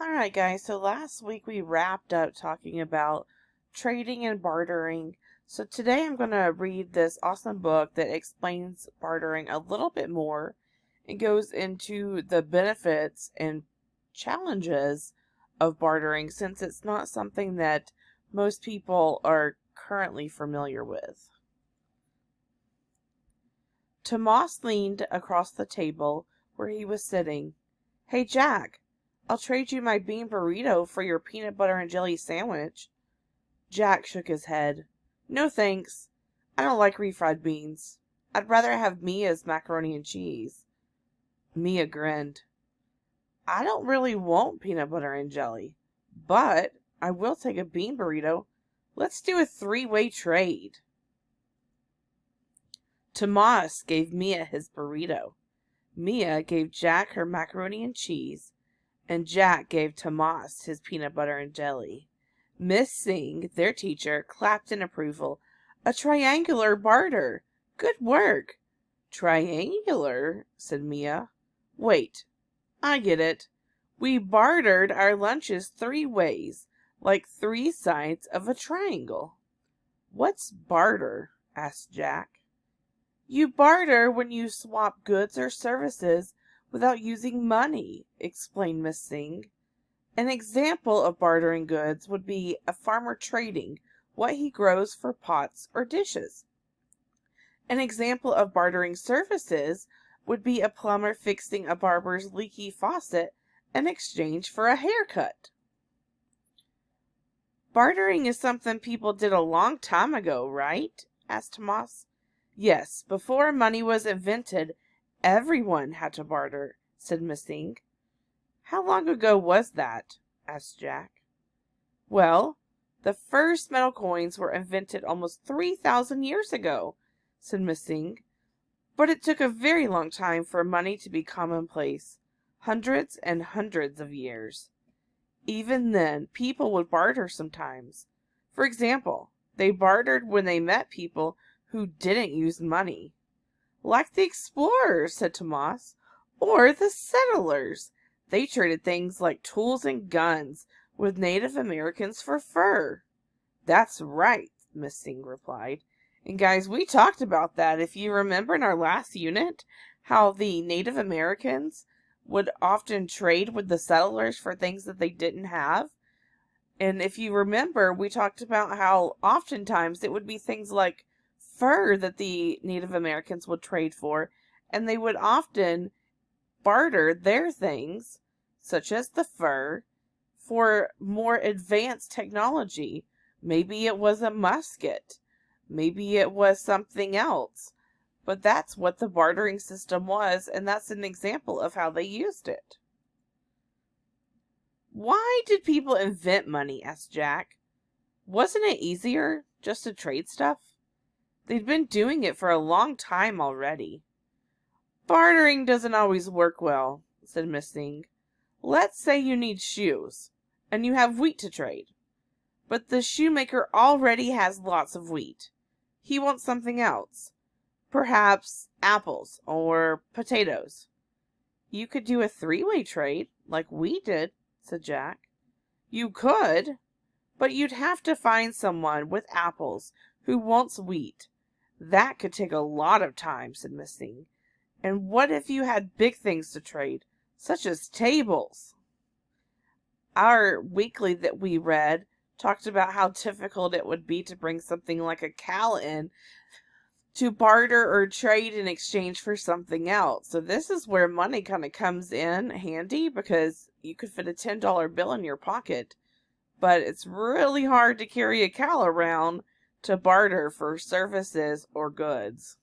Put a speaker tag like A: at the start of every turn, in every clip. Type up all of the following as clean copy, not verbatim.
A: Alright, guys, so last week we wrapped up talking about trading and bartering. So today I'm going to read this awesome book that explains bartering a little bit more and goes into the benefits and challenges of bartering since it's not something that most people are currently familiar with. Tomas leaned across the table where he was sitting. "Hey, Jack, I'll trade you my bean burrito for your peanut butter and jelly sandwich." Jack shook his head. "No thanks. I don't like refried beans. I'd rather have Mia's macaroni and cheese." Mia grinned. "I don't really want peanut butter and jelly, but I will take a bean burrito. Let's do a three-way trade." Tomas gave Mia his burrito. Mia gave Jack her macaroni and cheese, and Jack gave Tomas his peanut butter and jelly. Miss Singh, their teacher, clapped in approval. "A triangular barter. Good work." "Triangular?" said Mia. "Wait, I get it. We bartered our lunches three ways, like three sides of a triangle." "What's barter?" asked Jack. "You barter when you swap goods or services without using money," explained Miss Singh. "An example of bartering goods would be a farmer trading what he grows for pots or dishes. An example of bartering services would be a plumber fixing a barber's leaky faucet in exchange for a haircut." "Bartering is something people did a long time ago, right?" asked Tomas. "Yes, before money was invented, everyone had to barter," said Miss Singh. "How long ago was that?" asked Jack. "Well, the first metal coins were invented almost 3,000 years ago," said Miss Singh. "But it took a very long time for money to be commonplace, hundreds and hundreds of years. Even then, people would barter sometimes. For example, they bartered when they met people who didn't use money." "Like the explorers," said Tomas, "or the settlers. They traded things like tools and guns with Native Americans for fur." "That's right," Miss Singh replied. And guys, we talked about that. If you remember in our last unit, how the Native Americans would often trade with the settlers for things that they didn't have. And if you remember, we talked about how oftentimes it would be things like fur that the Native Americans would trade for, and they would often barter their things, such as the fur, for more advanced technology. Maybe it was a musket. Maybe it was something else. But that's what the bartering system was, and that's an example of how they used it. "Why did people invent money?" asked Jack. "Wasn't it easier just to trade stuff? They'd been doing it for a long time already." "Bartering doesn't always work well," said Miss Singh. "Let's say you need shoes, and you have wheat to trade. But the shoemaker already has lots of wheat. He wants something else. Perhaps apples or potatoes. You could do a three-way trade, like we did," said Jack. "You could, but you'd have to find someone with apples who wants wheat. That could take a lot of time," said Miss Singh. "And what if you had big things to trade, such as tables?" Our weekly that we read talked about how difficult it would be to bring something like a cow in to barter or trade in exchange for something else. So this is where money kind of comes in handy, because you could fit a $10 bill in your pocket, but it's really hard to carry a cow around to barter for services or goods.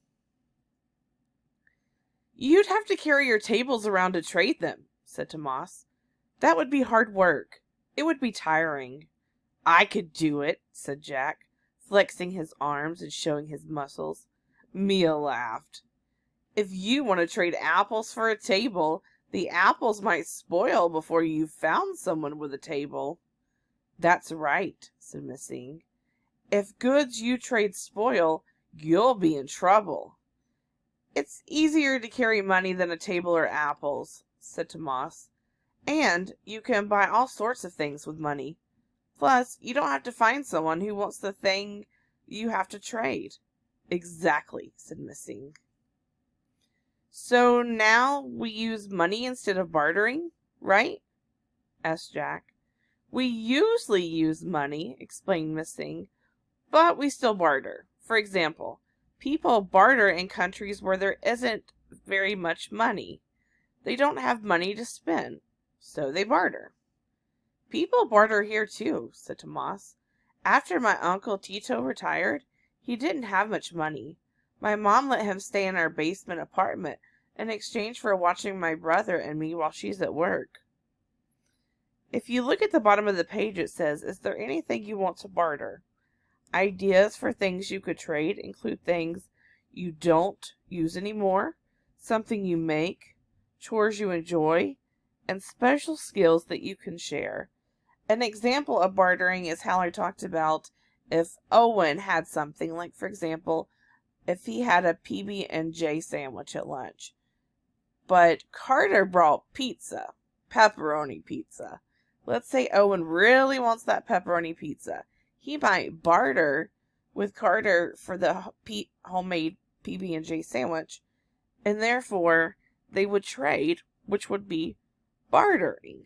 A: "You'd have to carry your tables around to trade them," said Tomas. "That would be hard work. It would be tiring." "I could do it," said Jack, flexing his arms and showing his muscles. Mia laughed. "If you want to trade apples for a table, the apples might spoil before you've found someone with a table." "That's right," said Miss Singh. "If goods you trade spoil, you'll be in trouble." "It's easier to carry money than a table or apples," said Tomas. And you can buy all sorts of things with money. Plus, you don't have to find someone who wants the thing you have to trade. Exactly, said Missing. So now we use money instead of bartering, right? Asked Jack. We usually use money, explained Missing, but we still barter. For example, people barter in countries where there isn't very much money. They don't have money to spend, so they barter. People barter here too, said Tomas. After my uncle Tito retired, he didn't have much money. My mom let him stay in our basement apartment in exchange for watching my brother and me while she's at work. If you look at the bottom of the page, it says, is there anything you want to barter? Ideas for things you could trade include things you don't use anymore, something you make, chores you enjoy, and special skills that you can share. An example of bartering is how I talked about if Owen had something, like for example, if he had a PB&J sandwich at lunch. But Carter brought pizza, pepperoni pizza. Let's say Owen really wants that pepperoni pizza. He might barter with Carter for the homemade PB&J sandwich, and therefore they would trade, which would be bartering.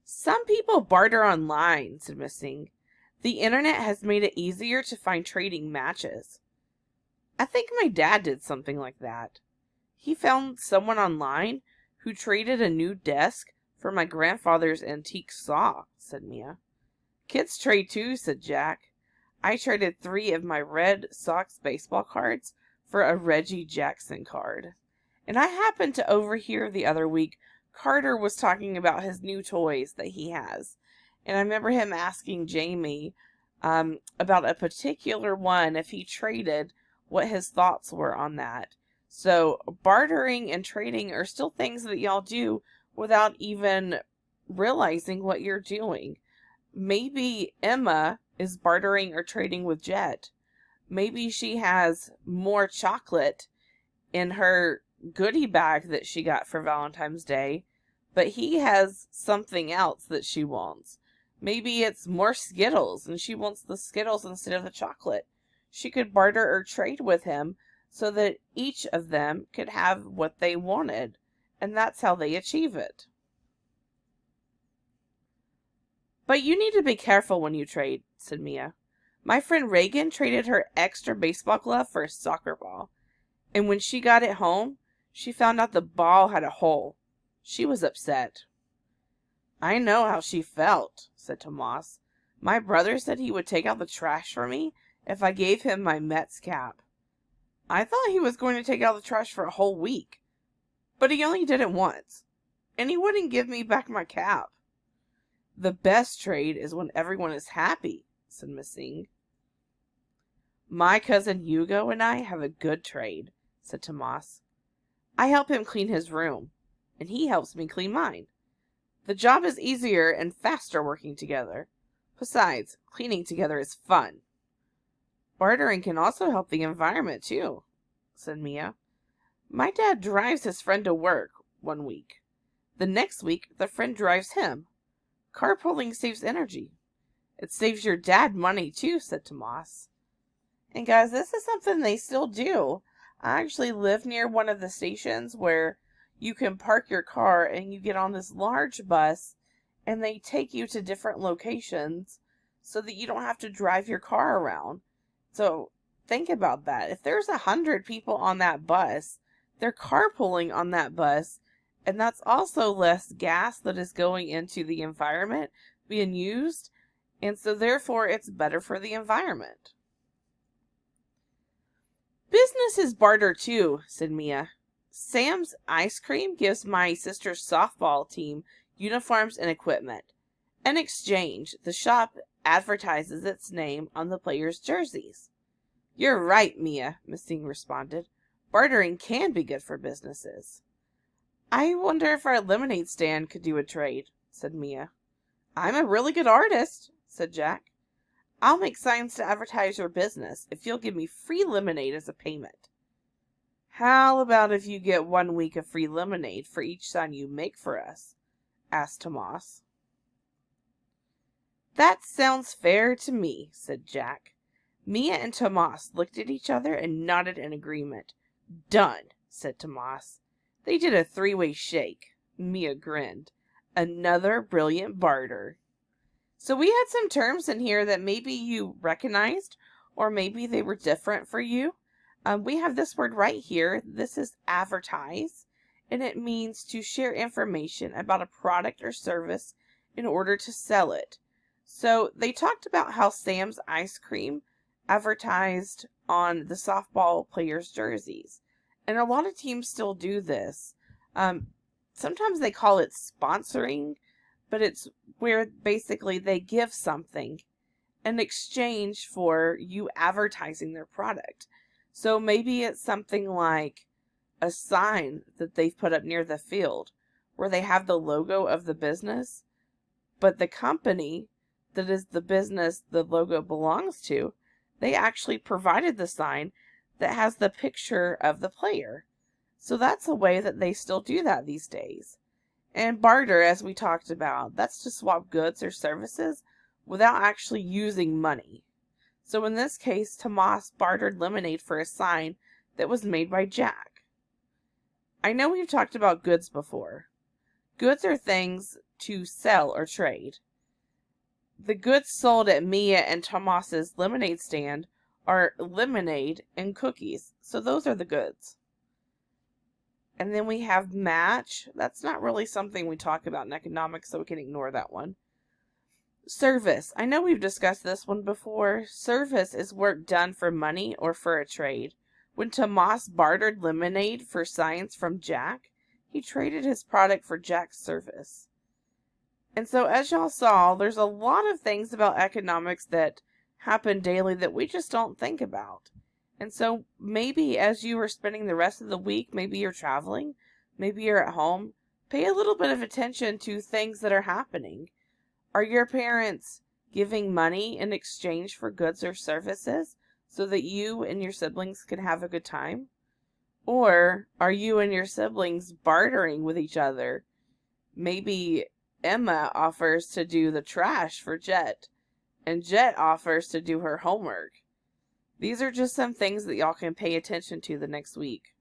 A: Some people barter online, said Missing. The internet has made it easier to find trading matches. I think my dad did something like that. He found someone online who traded a new desk for my grandfather's antique saw, said Mia. Kids trade too, said Jack. I traded 3 of my Red Sox baseball cards for a Reggie Jackson card. And I happened to overhear the other week Carter was talking about his new toys that he has. And I remember him asking Jamie about a particular one, if he traded, what his thoughts were on that. So bartering and trading are still things that y'all do without even realizing what you're doing. Maybe Emma is bartering or trading with Jet. Maybe she has more chocolate in her goodie bag that she got for Valentine's Day, but he has something else that she wants. Maybe it's more Skittles and she wants the Skittles instead of the chocolate. She could barter or trade with him so that each of them could have what they wanted, and that's how they achieve it. But you need to be careful when you trade, said Mia. My friend Reagan traded her extra baseball glove for a soccer ball, and when she got it home, she found out the ball had a hole. She was upset. I know how she felt, said Tomas. My brother said he would take out the trash for me if I gave him my Mets cap. I thought he was going to take out the trash for a whole week, but he only did it once, and he wouldn't give me back my cap. The best trade is when everyone is happy, said Missing. My cousin Hugo and I have a good trade, said Tomas. I help him clean his room, and he helps me clean mine. The job is easier and faster working together. Besides, cleaning together is fun. Bartering can also help the environment, too, said Mia. My dad drives his friend to work one week. The next week, the friend drives him. Carpooling saves energy. It saves your dad money, too, said Tomas. And guys, this is something they still do. I actually live near one of the stations where you can park your car and you get on this large bus and they take you to different locations so that you don't have to drive your car around. So think about that. If there's 100 people on that bus, they're carpooling on that bus, and that's also less gas that is going into the environment being used, and so therefore it's better for the environment. Business is barter too, said Mia. Sam's ice cream gives my sister's softball team uniforms and equipment. In exchange, the shop advertises its name on the players' jerseys. You're right, Mia, Missing responded. Bartering can be good for businesses. I wonder if our lemonade stand could do a trade, said Mia. I'm a really good artist, said Jack. I'll make signs to advertise your business if you'll give me free lemonade as a payment. How about if you get 1 week of free lemonade for each sign you make for us? Asked Tomas. That sounds fair to me, said Jack. Mia and Tomas looked at each other and nodded in agreement. Done, said Tomas. They did a 3-way shake. Mia grinned. Another brilliant barter. So we had some terms in here that maybe you recognized, or maybe they were different for you. We have this word right here. This is advertise, and it means to share information about a product or service in order to sell it. So they talked about how Sam's ice cream advertised on the softball players' jerseys. And a lot of teams still do this. Sometimes they call it sponsoring, but it's where basically they give something in exchange for you advertising their product. So maybe it's something like a sign that they've put up near the field where they have the logo of the business, but the company that is the business the logo belongs to, they actually provided the sign that has the picture of the player. So that's a way that they still do that these days. And barter, as we talked about, that's to swap goods or services without actually using money. So in this case, Tomas bartered lemonade for a sign that was made by Jack. I know we've talked about goods before. Goods are things to sell or trade. The goods sold at Mia and Tomas's lemonade stand are lemonade and cookies. So those are the goods. And then we have match. That's not really something we talk about in economics, so we can ignore that one. Service. I know we've discussed this one before. Service is work done for money or for a trade. When Tomas bartered lemonade for signs from Jack, he traded his product for Jack's service. And so as y'all saw, there's a lot of things about economics that happen daily that we just don't think about. And so maybe as you are spending the rest of the week, maybe you're traveling, maybe you're at home, pay a little bit of attention to things that are happening. Are your parents giving money in exchange for goods or services so that you and your siblings can have a good time? Or are you and your siblings bartering with each other? Maybe Emma offers to do the trash for Jet, and Jet offers to do her homework. These are just some things that y'all can pay attention to the next week.